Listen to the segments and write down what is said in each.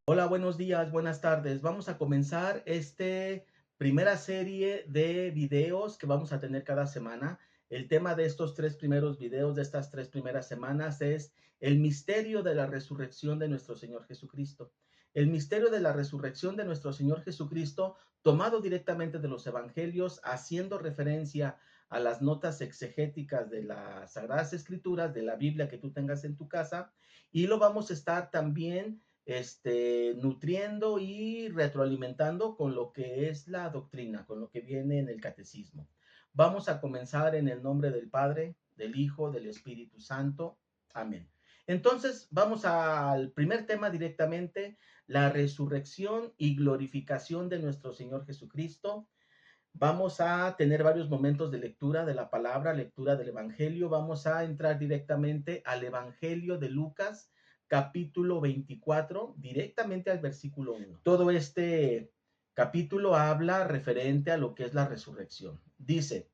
Hola, buenos días, buenas tardes. Vamos a comenzar primera serie de videos que vamos a tener cada semana. El tema de estos tres primeros videos, de estas tres primeras semanas, es el misterio de la resurrección de nuestro Señor Jesucristo. El misterio de la resurrección de nuestro Señor Jesucristo, tomado directamente de los evangelios, haciendo referencia a las notas exegéticas de las Sagradas Escrituras, de la Biblia que tú tengas en tu casa, y lo vamos a estar también nutriendo y retroalimentando con lo que es la doctrina, con lo que viene en el catecismo. Vamos a comenzar en el nombre del Padre, del Hijo, del Espíritu Santo. Amén. Entonces, vamos al primer tema directamente, la resurrección y glorificación de nuestro Señor Jesucristo. Vamos a tener varios momentos de lectura de la palabra, lectura del Evangelio. Vamos a entrar directamente al Evangelio de Lucas, capítulo 24, directamente al versículo 1. Todo este capítulo habla referente a lo que es la resurrección. Dice,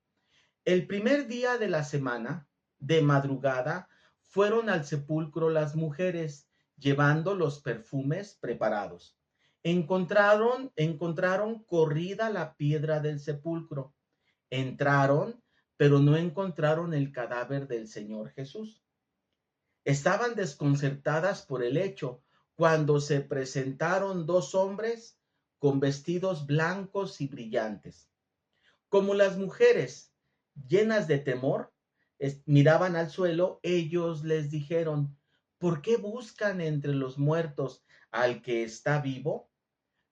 el primer día de la semana, de madrugada, fueron al sepulcro las mujeres, llevando los perfumes preparados. Encontraron corrida la piedra del sepulcro. Entraron, pero no encontraron el cadáver del Señor Jesús. Estaban desconcertadas por el hecho cuando se presentaron dos hombres con vestidos blancos y brillantes. Como las mujeres, llenas de temor, miraban al suelo, ellos les dijeron, ¿por qué buscan entre los muertos al que está vivo?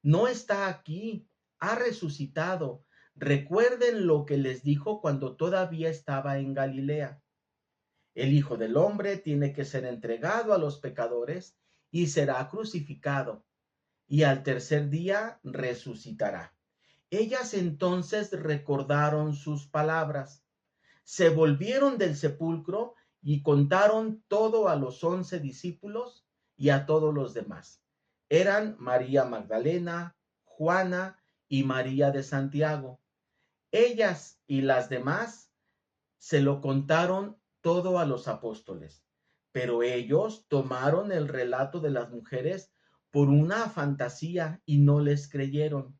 No está aquí, ha resucitado. Recuerden lo que les dijo cuando todavía estaba en Galilea. El Hijo del Hombre tiene que ser entregado a los pecadores y será crucificado, y al tercer día resucitará. Ellas entonces recordaron sus palabras, se volvieron del sepulcro y contaron todo a los 11 discípulos y a todos los demás. Eran María Magdalena, Juana y María de Santiago. Ellas y las demás se lo contaron todo a los apóstoles, pero ellos tomaron el relato de las mujeres por una fantasía y no les creyeron.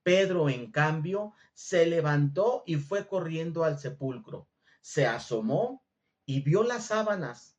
Pedro, en cambio, se levantó y fue corriendo al sepulcro. Se asomó y vio las sábanas.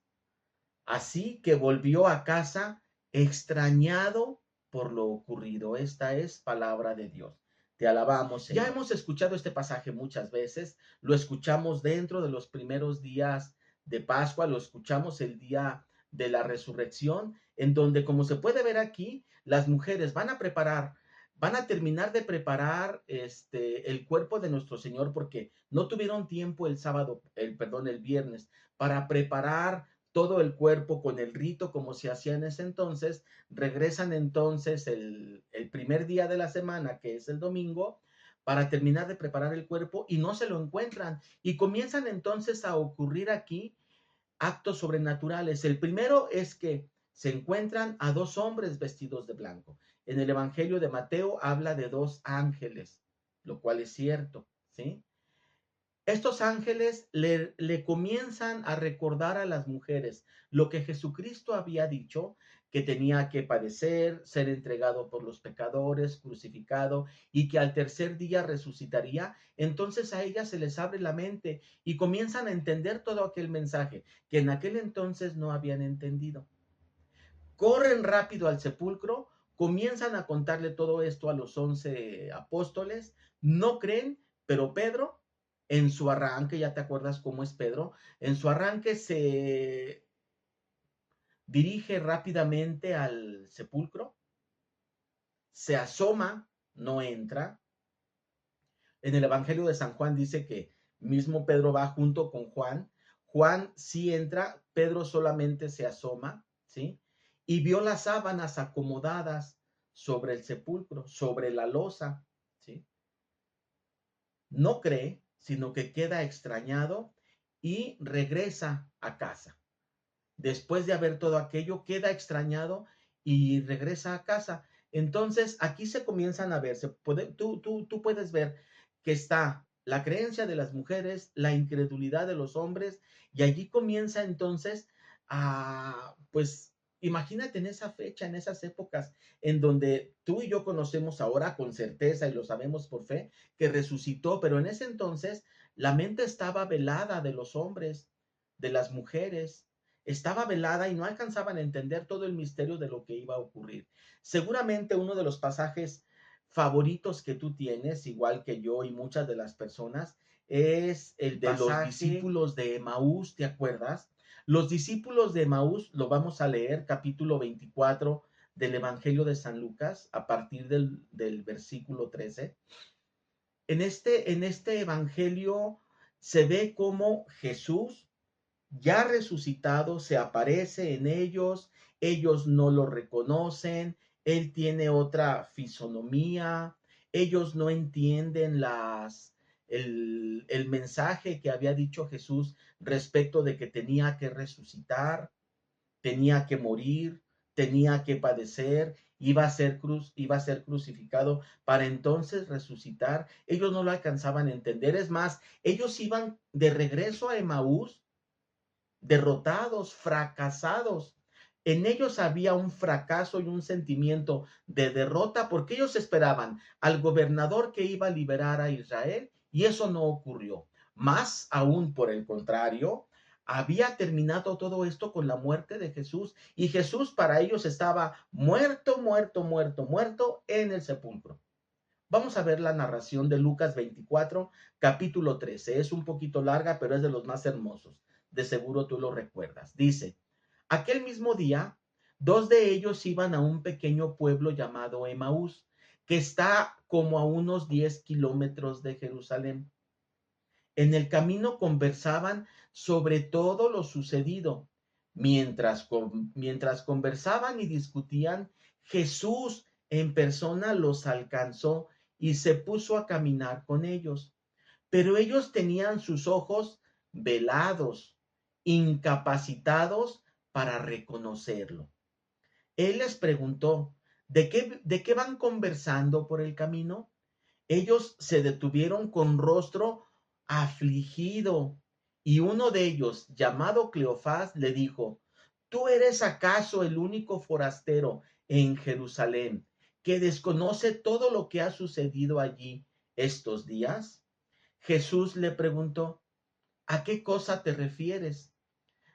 Así que volvió a casa extrañado por lo ocurrido. Esta es palabra de Dios. Te alabamos, Señor. Ya hemos escuchado este pasaje muchas veces. Lo escuchamos dentro de los primeros días de Pascua. Lo escuchamos el día de la resurrección, en donde, como se puede ver aquí, las mujeres van a terminar de preparar el cuerpo de nuestro Señor porque no tuvieron tiempo el viernes para preparar todo el cuerpo con el rito como se hacía en ese entonces. Regresan entonces el primer día de la semana, que es el domingo, para terminar de preparar el cuerpo y no se lo encuentran. Y comienzan entonces a ocurrir aquí actos sobrenaturales. El primero es que se encuentran a dos hombres vestidos de blanco. En el Evangelio de Mateo habla de dos ángeles, lo cual es cierto, ¿sí? Estos ángeles le comienzan a recordar a las mujeres lo que Jesucristo había dicho, que tenía que padecer, ser entregado por los pecadores, crucificado y que al tercer día resucitaría. Entonces a ellas se les abre la mente y comienzan a entender todo aquel mensaje que en aquel entonces no habían entendido. Corren rápido al sepulcro, comienzan a contarle todo esto a los 11 apóstoles, no creen, pero Pedro, en su arranque, ya te acuerdas cómo es Pedro, en su arranque se dirige rápidamente al sepulcro, se asoma, no entra. En el Evangelio de San Juan dice que mismo Pedro va junto con Juan. Juan sí entra, Pedro solamente se asoma, ¿sí? Y vio las sábanas acomodadas sobre el sepulcro, sobre la losa, ¿sí? No cree, sino que queda extrañado y regresa a casa. Después de haber todo aquello, queda extrañado y regresa a casa. Entonces, aquí se comienzan a ver, tú puedes ver que está la creencia de las mujeres, la incredulidad de los hombres, y allí comienza entonces a, pues, imagínate en esa fecha, en esas épocas, en donde tú y yo conocemos ahora con certeza y lo sabemos por fe, que resucitó, pero en ese entonces la mente estaba velada de los hombres, de las mujeres, estaba velada y no alcanzaban a entender todo el misterio de lo que iba a ocurrir. Seguramente uno de los pasajes favoritos que tú tienes, igual que yo y muchas de las personas, es el de los discípulos de Emaús, ¿te acuerdas? Los discípulos de Emaús, lo vamos a leer, capítulo 24 del Evangelio de San Lucas, a partir del versículo 13. En este Evangelio se ve cómo Jesús, ya resucitado, se aparece en ellos no lo reconocen, él tiene otra fisonomía, ellos no entienden el mensaje que había dicho Jesús respecto de que tenía que resucitar, tenía que morir, tenía que padecer, iba a ser crucificado para entonces resucitar. Ellos no lo alcanzaban a entender. Es más, ellos iban de regreso a Emaús derrotados, fracasados. En ellos había un fracaso y un sentimiento de derrota porque ellos esperaban al gobernador que iba a liberar a Israel y eso no ocurrió. Más aún, por el contrario, había terminado todo esto con la muerte de Jesús y Jesús para ellos estaba muerto, muerto, muerto, muerto en el sepulcro. Vamos a ver la narración de Lucas 24, capítulo 13. Es un poquito larga, pero es de los más hermosos. De seguro tú lo recuerdas. Dice, aquel mismo día, dos de ellos iban a un pequeño pueblo llamado Emaús, que está como a unos 10 kilómetros de Jerusalén. En el camino conversaban sobre todo lo sucedido. Mientras conversaban y discutían, Jesús en persona los alcanzó y se puso a caminar con ellos. Pero ellos tenían sus ojos velados, incapacitados para reconocerlo. Él les preguntó, ¿de qué van conversando por el camino? Ellos se detuvieron con rostro afligido y uno de ellos, llamado Cleofás, le dijo, ¿tú eres acaso el único forastero en Jerusalén que desconoce todo lo que ha sucedido allí estos días? Jesús le preguntó, ¿a qué cosa te refieres?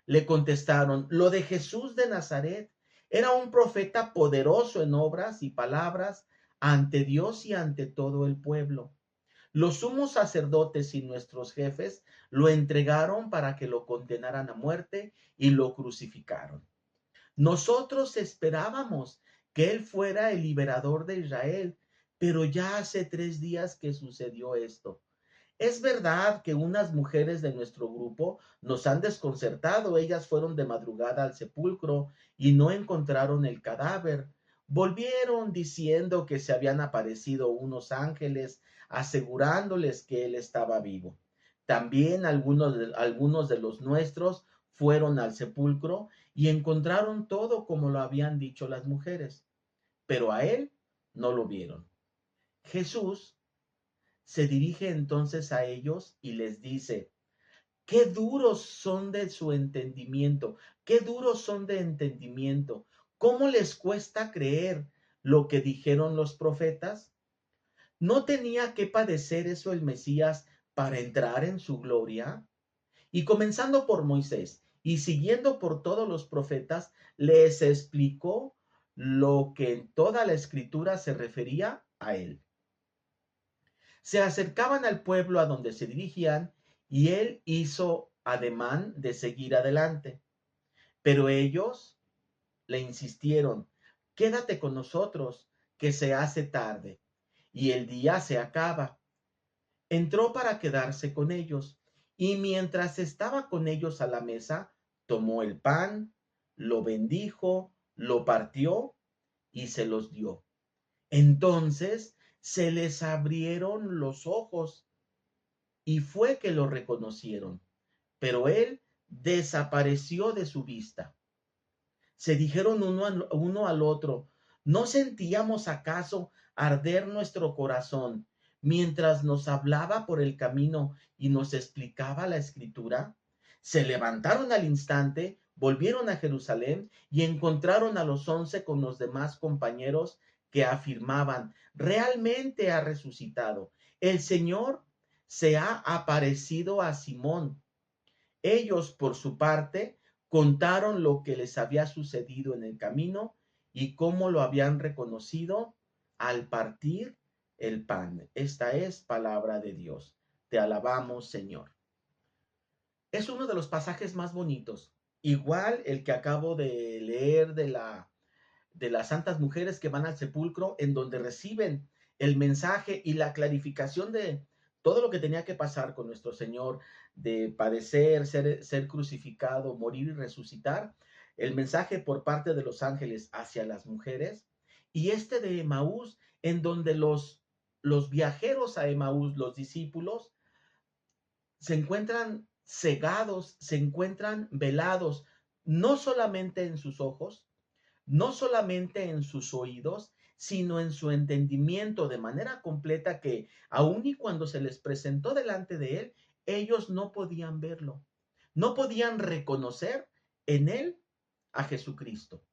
Le contestaron, lo de Jesús de Nazaret. Era un profeta poderoso en obras y palabras ante Dios y ante todo el pueblo. Los sumos sacerdotes y nuestros jefes lo entregaron para que lo condenaran a muerte y lo crucificaron. Nosotros esperábamos que él fuera el liberador de Israel, pero ya hace 3 días que sucedió esto. Es verdad que unas mujeres de nuestro grupo nos han desconcertado. Ellas fueron de madrugada al sepulcro y no encontraron el cadáver. Volvieron diciendo que se habían aparecido unos ángeles asegurándoles que él estaba vivo. También algunos de los nuestros fueron al sepulcro y encontraron todo como lo habían dicho las mujeres, pero a él no lo vieron. Jesús se dirige entonces a ellos y les dice, qué duros son de su entendimiento, qué duros son de entendimiento, ¿cómo les cuesta creer lo que dijeron los profetas? ¿No tenía que padecer eso el Mesías para entrar en su gloria? Y comenzando por Moisés y siguiendo por todos los profetas, les explicó lo que en toda la escritura se refería a él. Se acercaban al pueblo a donde se dirigían y él hizo ademán de seguir adelante. Pero ellos le insistieron, quédate con nosotros, que se hace tarde y el día se acaba. Entró para quedarse con ellos y mientras estaba con ellos a la mesa, tomó el pan, lo bendijo, lo partió y se los dio. Entonces se les abrieron los ojos y fue que lo reconocieron, pero él desapareció de su vista. Se dijeron uno al otro, ¿no sentíamos acaso arder nuestro corazón mientras nos hablaba por el camino y nos explicaba la escritura? Se levantaron al instante, volvieron a Jerusalén y encontraron a los 11 con los demás compañeros que afirmaban, realmente ha resucitado. El Señor se ha aparecido a Simón. Ellos, por su parte, contaron lo que les había sucedido en el camino y cómo lo habían reconocido al partir el pan. Esta es palabra de Dios. Te alabamos, Señor. Es uno de los pasajes más bonitos. Igual el que acabo de leer de las santas mujeres que van al sepulcro, en donde reciben el mensaje y la clarificación de todo lo que tenía que pasar con nuestro Señor, de padecer, ser crucificado, morir y resucitar, el mensaje por parte de los ángeles hacia las mujeres, y este de Emaús, en donde los viajeros a Emaús, los discípulos, se encuentran cegados, se encuentran velados, no solamente en sus ojos, no solamente en sus oídos, sino en su entendimiento de manera completa que aun y cuando se les presentó delante de él, ellos no podían verlo, no podían reconocer en él a Jesucristo.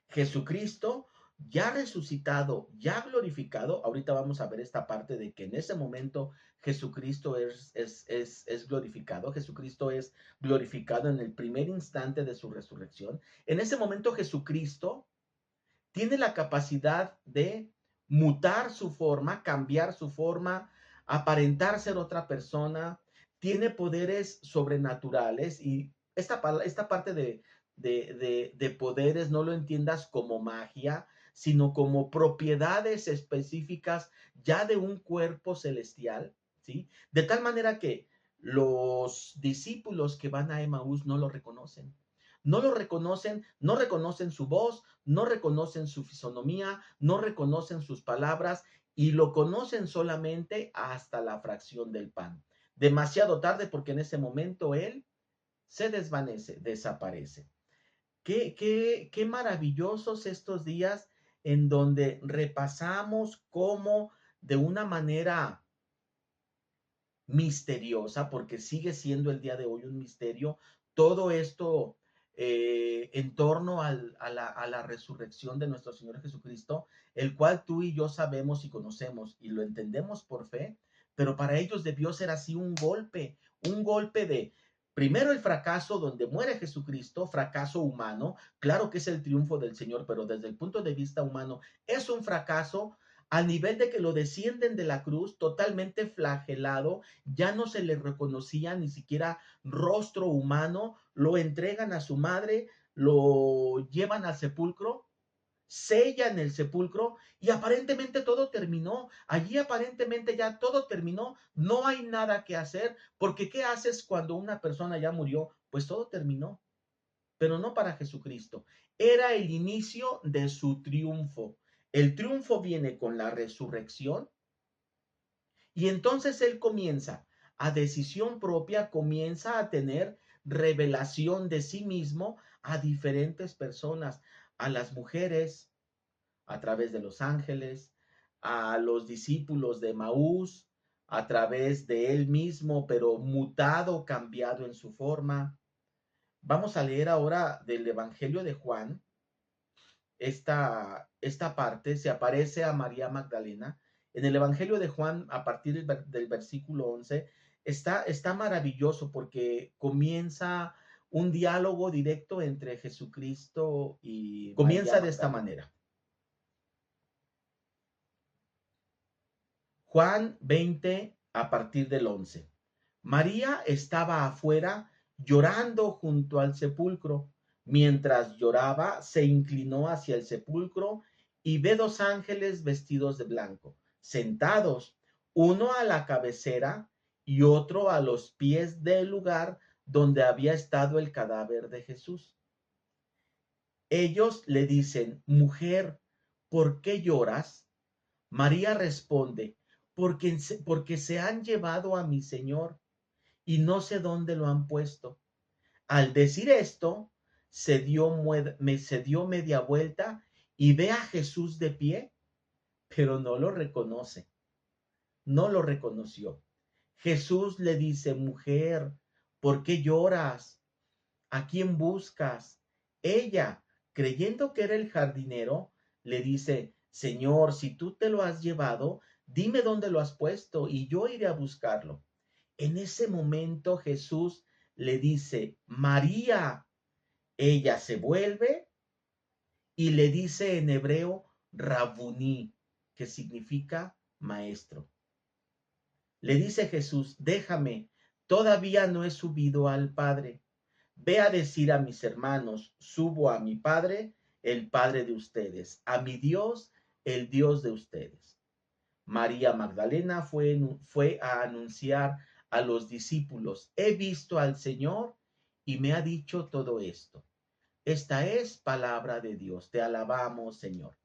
Jesucristo ya resucitado, ya glorificado. Ahorita vamos a ver esta parte de que en ese momento Jesucristo es glorificado. Jesucristo es glorificado en el primer instante de su resurrección. En ese momento Jesucristo tiene la capacidad de mutar su forma, cambiar su forma, aparentar ser otra persona, tiene poderes sobrenaturales y esta parte de poderes no lo entiendas como magia, sino como propiedades específicas ya de un cuerpo celestial, ¿sí? De tal manera que los discípulos que van a Emaús no lo reconocen. No lo reconocen, no reconocen su voz, no reconocen su fisonomía, no reconocen sus palabras y lo conocen solamente hasta la fracción del pan. Demasiado tarde porque en ese momento él se desvanece, desaparece. Qué maravillosos estos días en donde repasamos cómo de una manera misteriosa, porque sigue siendo el día de hoy un misterio, todo esto en torno a la resurrección de nuestro Señor Jesucristo, el cual tú y yo sabemos y conocemos y lo entendemos por fe, pero para ellos debió ser así un golpe de, primero el fracaso donde muere Jesucristo, fracaso humano, claro que es el triunfo del Señor, pero desde el punto de vista humano es un fracaso al nivel de que lo descienden de la cruz totalmente flagelado, ya no se le reconocía ni siquiera rostro humano, lo entregan a su madre, lo llevan al sepulcro, sellan el sepulcro y aparentemente todo terminó. Allí aparentemente ya todo terminó, no hay nada que hacer, porque ¿qué haces cuando una persona ya murió? Pues todo terminó, pero no para Jesucristo. Era el inicio de su triunfo. El triunfo viene con la resurrección y entonces él comienza, a decisión propia, comienza a tener revelación de sí mismo a diferentes personas, a las mujeres, a través de los ángeles, a los discípulos de Maús, a través de él mismo, pero mutado, cambiado en su forma. Vamos a leer ahora del Evangelio de Juan, esta parte, se aparece a María Magdalena. En el Evangelio de Juan, a partir del versículo 11, está maravilloso porque comienza un diálogo directo entre Jesucristo y comienza de esta manera. Juan 20, a partir del 11. María estaba afuera llorando junto al sepulcro. Mientras lloraba, se inclinó hacia el sepulcro y ve dos ángeles vestidos de blanco, sentados, uno a la cabecera y otro a los pies del lugar donde había estado el cadáver de Jesús. Ellos le dicen, mujer, ¿por qué lloras? María responde, porque se han llevado a mi Señor y no sé dónde lo han puesto. Al decir esto, se dio media vuelta y ve a Jesús de pie, pero no lo reconoce, no lo reconoció. Jesús le dice, mujer, ¿por qué lloras? ¿A quién buscas? Ella, creyendo que era el jardinero, le dice, Señor, si tú te lo has llevado, dime dónde lo has puesto y yo iré a buscarlo. En ese momento Jesús le dice, María. Ella se vuelve y le dice en hebreo, Rabuní, que significa maestro. Le dice Jesús, déjame, todavía no he subido al Padre. Ve a decir a mis hermanos, subo a mi Padre, el Padre de ustedes, a mi Dios, el Dios de ustedes. María Magdalena fue a anunciar a los discípulos, he visto al Señor y me ha dicho todo esto. Esta es palabra de Dios. Te alabamos, Señor.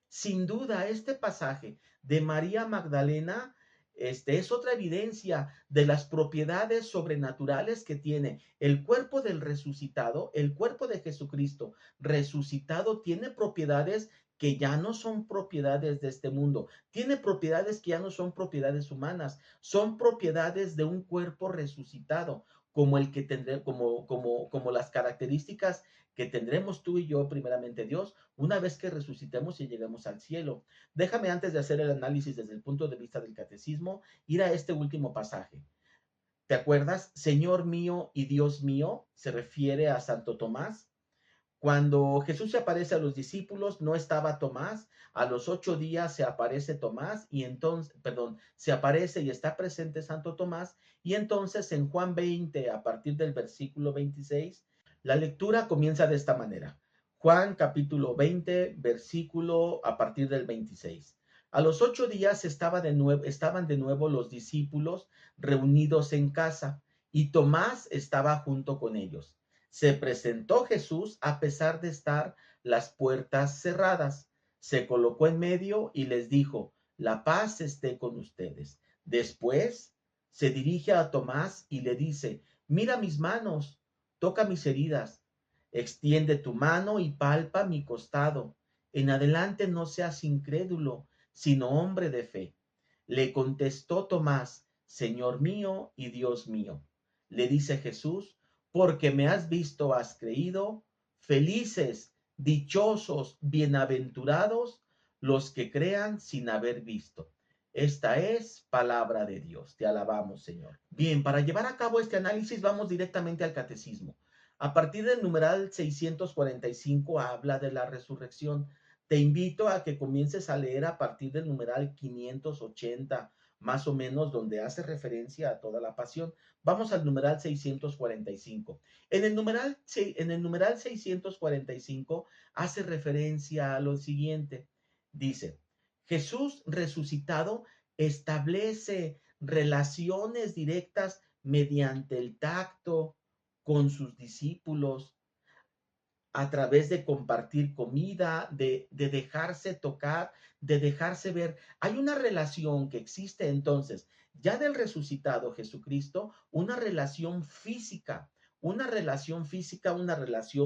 Sin duda, este pasaje de María Magdalena, es otra evidencia de las propiedades sobrenaturales que tiene el cuerpo del resucitado, el cuerpo de Jesucristo resucitado tiene propiedades que ya no son propiedades de este mundo, tiene propiedades que ya no son propiedades humanas, son propiedades de un cuerpo resucitado, como el que tendré, como las características que tendremos tú y yo, primeramente Dios, una vez que resucitemos y lleguemos al cielo. Déjame, antes de hacer el análisis desde el punto de vista del catecismo, ir a este último pasaje. ¿Te acuerdas? Señor mío y Dios mío, se refiere a Santo Tomás. Cuando Jesús se aparece a los discípulos, no estaba Tomás. A los 8 días se aparece Tomás y entonces, perdón, se aparece y está presente Santo Tomás. Y entonces en Juan 20, a partir del versículo 26, la lectura comienza de esta manera. Juan capítulo 20, versículo a partir del 26. A los 8 días estaban de nuevo los discípulos reunidos en casa y Tomás estaba junto con ellos. Se presentó Jesús a pesar de estar las puertas cerradas. Se colocó en medio y les dijo, la paz esté con ustedes. Después se dirige a Tomás y le dice, mira mis manos, toca mis heridas, extiende tu mano y palpa mi costado. En adelante no seas incrédulo, sino hombre de fe. Le contestó Tomás, Señor mío y Dios mío. Le dice Jesús, porque me has visto, has creído. Felices, dichosos, bienaventurados los que crean sin haber visto. Esta es palabra de Dios. Te alabamos, Señor. Bien, para llevar a cabo este análisis vamos directamente al catecismo. A partir del numeral 645 habla de la resurrección. Te invito a que comiences a leer a partir del numeral 580, más o menos, donde hace referencia a toda la pasión. Vamos al numeral 645. En el numeral 645 hace referencia a lo siguiente. Dice, Jesús resucitado establece relaciones directas mediante el tacto con sus discípulos, a través de compartir comida, de dejarse tocar, de dejarse ver. Hay una relación que existe entonces, ya del resucitado Jesucristo, una relación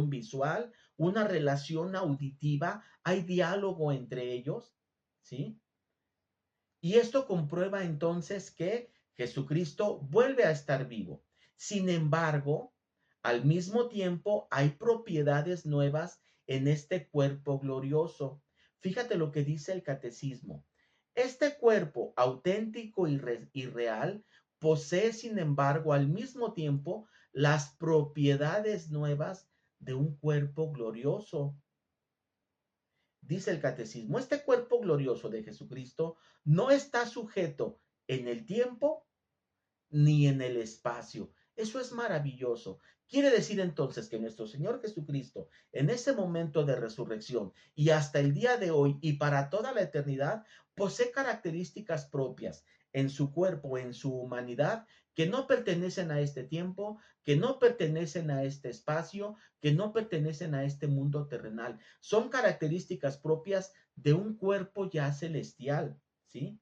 visual, una relación auditiva, hay diálogo entre ellos, ¿sí? Y esto comprueba entonces que Jesucristo vuelve a estar vivo. Sin embargo, al mismo tiempo hay propiedades nuevas en este cuerpo glorioso. Fíjate lo que dice el catecismo. Este cuerpo auténtico y real posee, sin embargo, al mismo tiempo las propiedades nuevas de un cuerpo glorioso. Dice el catecismo, este cuerpo glorioso de Jesucristo no está sujeto en el tiempo ni en el espacio. Eso es maravilloso. Quiere decir entonces que nuestro Señor Jesucristo, en ese momento de resurrección y hasta el día de hoy y para toda la eternidad, posee características propias en su cuerpo, en su humanidad, que no pertenecen a este tiempo, que no pertenecen a este espacio, que no pertenecen a este mundo terrenal. Son características propias de un cuerpo ya celestial, ¿sí?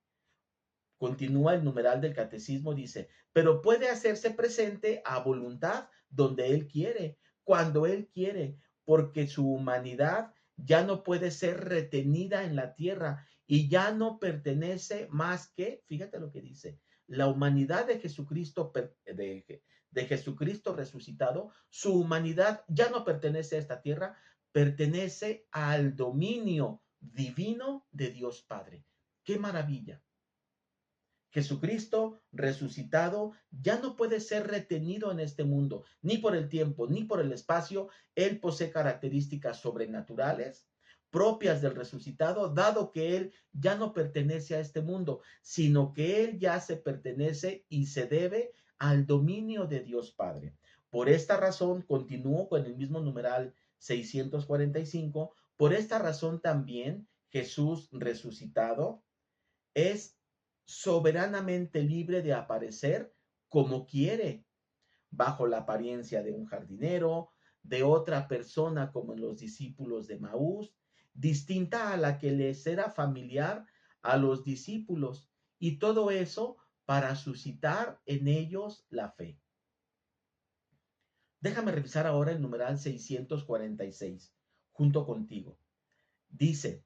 Continúa el numeral del catecismo, dice, pero puede hacerse presente a voluntad donde Él quiere, cuando Él quiere, porque su humanidad ya no puede ser retenida en la tierra y ya no pertenece más que, fíjate lo que dice, la humanidad de Jesucristo, de Jesucristo resucitado, su humanidad ya no pertenece a esta tierra, pertenece al dominio divino de Dios Padre. ¡Qué maravilla! Jesucristo resucitado ya no puede ser retenido en este mundo, ni por el tiempo, ni por el espacio. Él posee características sobrenaturales propias del resucitado, dado que Él ya no pertenece a este mundo, sino que Él ya se pertenece y se debe al dominio de Dios Padre. Por esta razón, continúo con el mismo numeral 645, por esta razón también Jesús resucitado es soberanamente libre de aparecer como quiere, bajo la apariencia de un jardinero, de otra persona como en los discípulos de Maús, distinta a la que les era familiar a los discípulos, y todo eso para suscitar en ellos la fe. Déjame revisar ahora el numeral 646 junto contigo. Dice,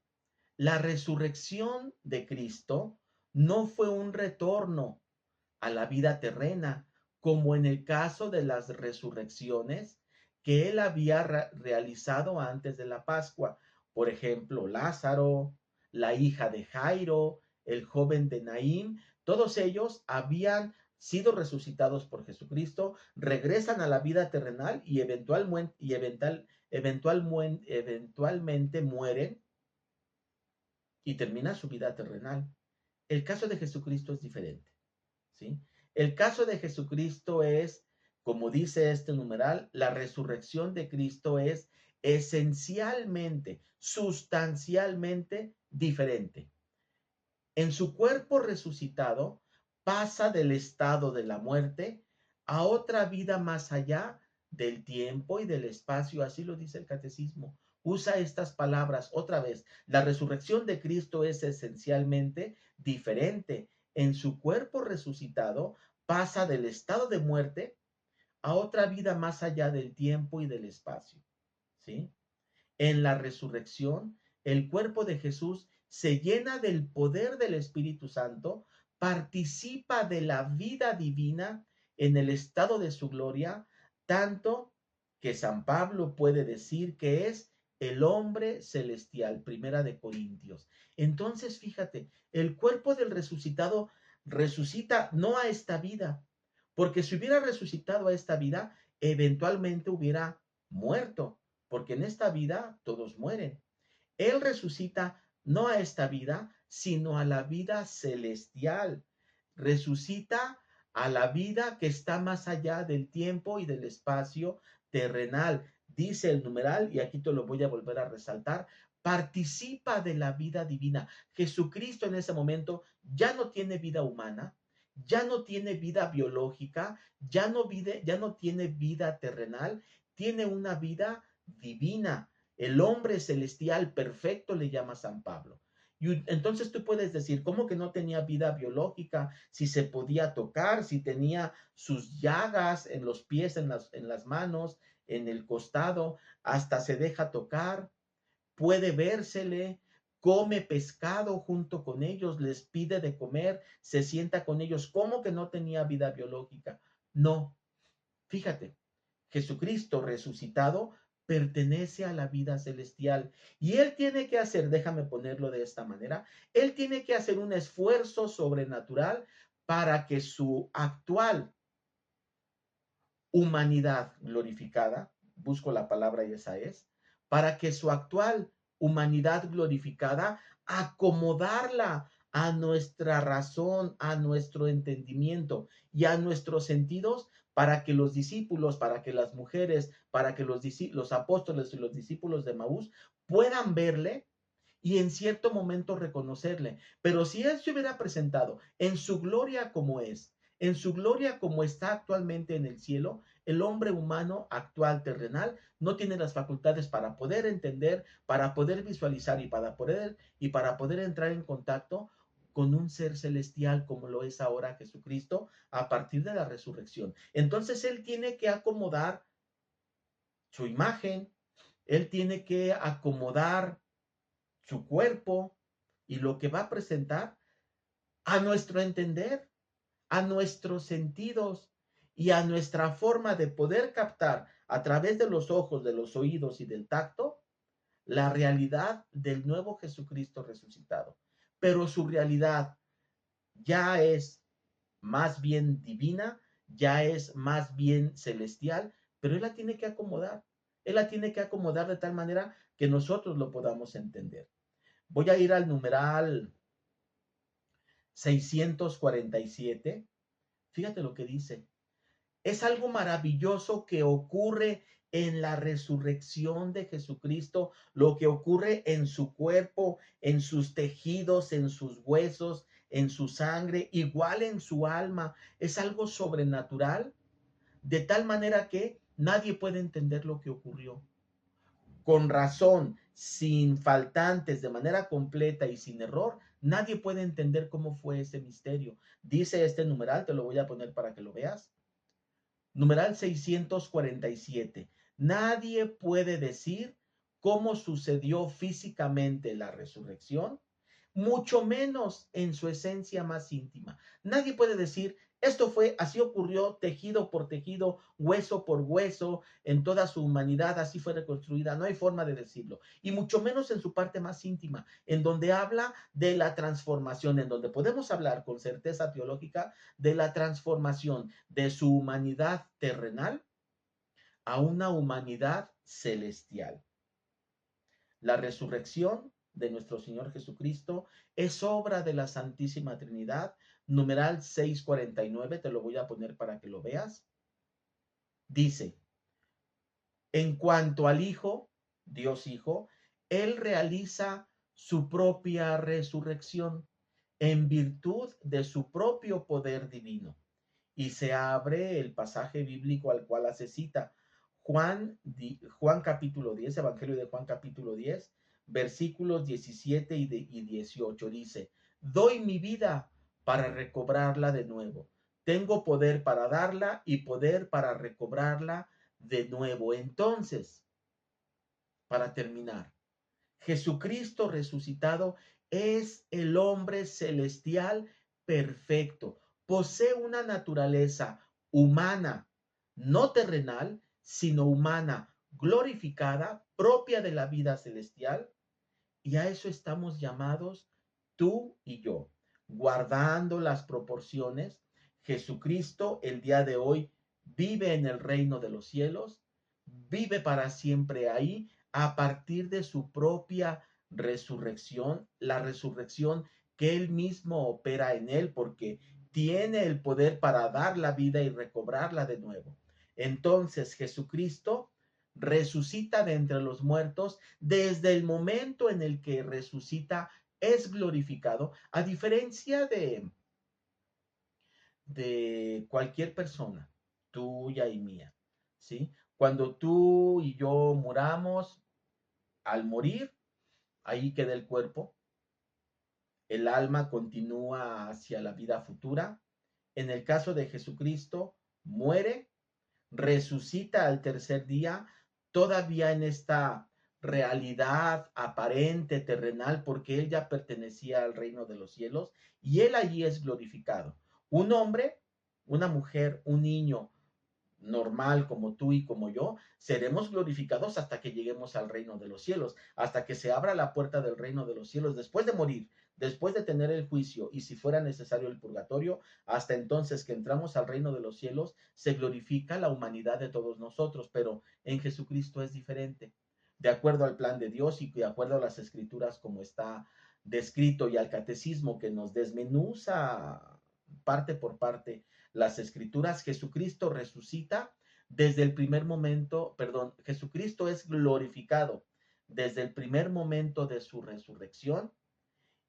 la resurrección de Cristo no fue un retorno a la vida terrena, como en el caso de las resurrecciones que él había realizado antes de la Pascua. Por ejemplo, Lázaro, la hija de Jairo, el joven de Naín, todos ellos habían sido resucitados por Jesucristo, regresan a la vida terrenal y eventualmente mueren y termina su vida terrenal. El caso de Jesucristo es diferente, ¿sí? El caso de Jesucristo es, como dice este numeral, la resurrección de Cristo es esencialmente, sustancialmente diferente. En su cuerpo resucitado pasa del estado de la muerte a otra vida más allá del tiempo y del espacio, así lo dice el catecismo. Usa estas palabras otra vez. La resurrección de Cristo es esencialmente diferente. En su cuerpo resucitado pasa del estado de muerte a otra vida más allá del tiempo y del espacio, ¿sí? En la resurrección, el cuerpo de Jesús se llena del poder del Espíritu Santo, participa de la vida divina en el estado de su gloria, tanto que San Pablo puede decir que es el hombre celestial, primera de Corintios. Entonces, fíjate, el cuerpo del resucitado resucita no a esta vida, porque si hubiera resucitado a esta vida, eventualmente hubiera muerto, porque en esta vida todos mueren. Él resucita no a esta vida, sino a la vida celestial. Resucita a la vida que está más allá del tiempo y del espacio terrenal. Dice el numeral, y aquí te lo voy a volver a resaltar, participa de la vida divina. Jesucristo en ese momento ya no tiene vida humana, ya no tiene vida biológica, ya no tiene vida terrenal, tiene una vida divina. El hombre celestial perfecto le llama San Pablo. Y entonces tú puedes decir, ¿cómo que no tenía vida biológica? Si se podía tocar, si tenía sus llagas en los pies, en las manos, en el costado, hasta se deja tocar, puede vérsele, come pescado junto con ellos, les pide de comer, se sienta con ellos. ¿Cómo que no tenía vida biológica? No, fíjate, Jesucristo resucitado pertenece a la vida celestial y él tiene que hacer, déjame ponerlo de esta manera, él tiene que hacer un esfuerzo sobrenatural para que su actual humanidad glorificada, busco la palabra y esa es, para que su actual humanidad glorificada, acomodarla a nuestra razón, a nuestro entendimiento y a nuestros sentidos, para que los discípulos, para que las mujeres, para que los apóstoles y los discípulos de Maús puedan verle y en cierto momento reconocerle. Pero si él se hubiera presentado en su gloria como es, en su gloria como está actualmente en el cielo, el hombre humano actual terrenal no tiene las facultades para poder entender, para poder visualizar y para poder entrar en contacto con un ser celestial como lo es ahora Jesucristo a partir de la resurrección. Entonces él tiene que acomodar su imagen, él tiene que acomodar su cuerpo y lo que va a presentar a nuestro entender, a nuestros sentidos. y a nuestra forma de poder captar a través de los ojos, de los oídos y del tacto la realidad del nuevo Jesucristo resucitado. Pero su realidad ya es más bien divina, ya es más bien celestial, pero Él la tiene que acomodar. Él la tiene que acomodar de tal manera que nosotros lo podamos entender. Voy a ir al numeral 647. Fíjate lo que dice. Es algo maravilloso que ocurre en la resurrección de Jesucristo, lo que ocurre en su cuerpo, en sus tejidos, en sus huesos, en su sangre, igual en su alma. Es algo sobrenatural, de tal manera que nadie puede entender lo que ocurrió. Con razón, sin faltantes, de manera completa y sin error, nadie puede entender cómo fue ese misterio. Dice este numeral, te lo voy a poner para que lo veas. Numeral 647. Nadie puede decir cómo sucedió físicamente la resurrección, mucho menos en su esencia más íntima. Nadie puede decir, esto fue, así ocurrió, tejido por tejido, hueso por hueso, en toda su humanidad, así fue reconstruida. No hay forma de decirlo. Y mucho menos en su parte más íntima, en donde habla de la transformación, en donde podemos hablar con certeza teológica de la transformación de su humanidad terrenal a una humanidad celestial. La resurrección de nuestro Señor Jesucristo es obra de la Santísima Trinidad. Numeral 649, te lo voy a poner para que lo veas. Dice, en cuanto al Hijo, Dios Hijo, Él realiza su propia resurrección en virtud de su propio poder divino. Y se abre el pasaje bíblico al cual hace cita. Juan capítulo 10, Evangelio de Juan capítulo 10, versículos 17 y 18 dice, doy mi vida para recobrarla de nuevo. Tengo poder para darla y poder para recobrarla de nuevo. Entonces, para terminar, Jesucristo resucitado es el hombre celestial perfecto. Posee una naturaleza humana, no terrenal, sino humana, glorificada, propia de la vida celestial. Y a eso estamos llamados tú y yo, guardando las proporciones. Jesucristo el día de hoy vive en el reino de los cielos, vive para siempre ahí a partir de su propia resurrección, la resurrección que él mismo opera en él porque tiene el poder para dar la vida y recobrarla de nuevo. Entonces Jesucristo resucita de entre los muertos. Desde el momento en el que resucita es glorificado, a diferencia de cualquier persona, tuya y mía, ¿sí? Cuando tú y yo muramos, al morir, ahí queda el cuerpo, el alma continúa hacia la vida futura. En el caso de Jesucristo, muere, resucita al tercer día, todavía en esta realidad aparente, terrenal, porque él ya pertenecía al reino de los cielos y él allí es glorificado. Un hombre, una mujer, un niño normal como tú y como yo, seremos glorificados hasta que lleguemos al reino de los cielos, hasta que se abra la puerta del reino de los cielos, después de morir, después de tener el juicio y si fuera necesario el purgatorio, hasta entonces que entramos al reino de los cielos, se glorifica la humanidad de todos nosotros, pero en Jesucristo es diferente. De acuerdo al plan de Dios y de acuerdo a las escrituras como está descrito y al catecismo que nos desmenuza parte por parte las escrituras, Jesucristo resucita desde el primer momento, perdón, Jesucristo es glorificado desde el primer momento de su resurrección.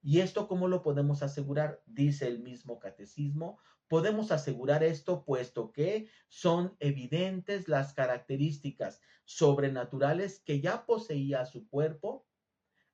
¿Y esto cómo lo podemos asegurar? Dice el mismo catecismo. Podemos asegurar esto puesto que son evidentes las características sobrenaturales que ya poseía su cuerpo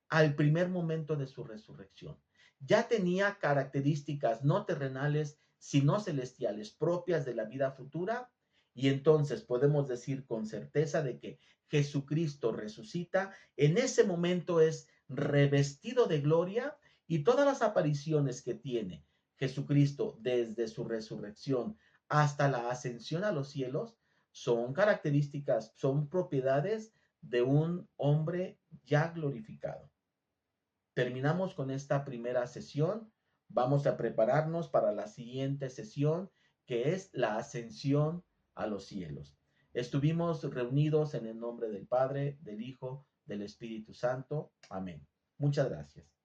al primer momento de su resurrección. Ya tenía características no terrenales, sino celestiales, propias de la vida futura, y entonces podemos decir con certeza de que Jesucristo resucita, en ese momento es revestido de gloria y todas las apariciones que tiene Jesucristo desde su resurrección hasta la ascensión a los cielos, son características, son propiedades de un hombre ya glorificado. Terminamos con esta primera sesión. Vamos a prepararnos para la siguiente sesión, que es la ascensión a los cielos. Estuvimos reunidos en el nombre del Padre, del Hijo, del Espíritu Santo. Amén. Muchas gracias.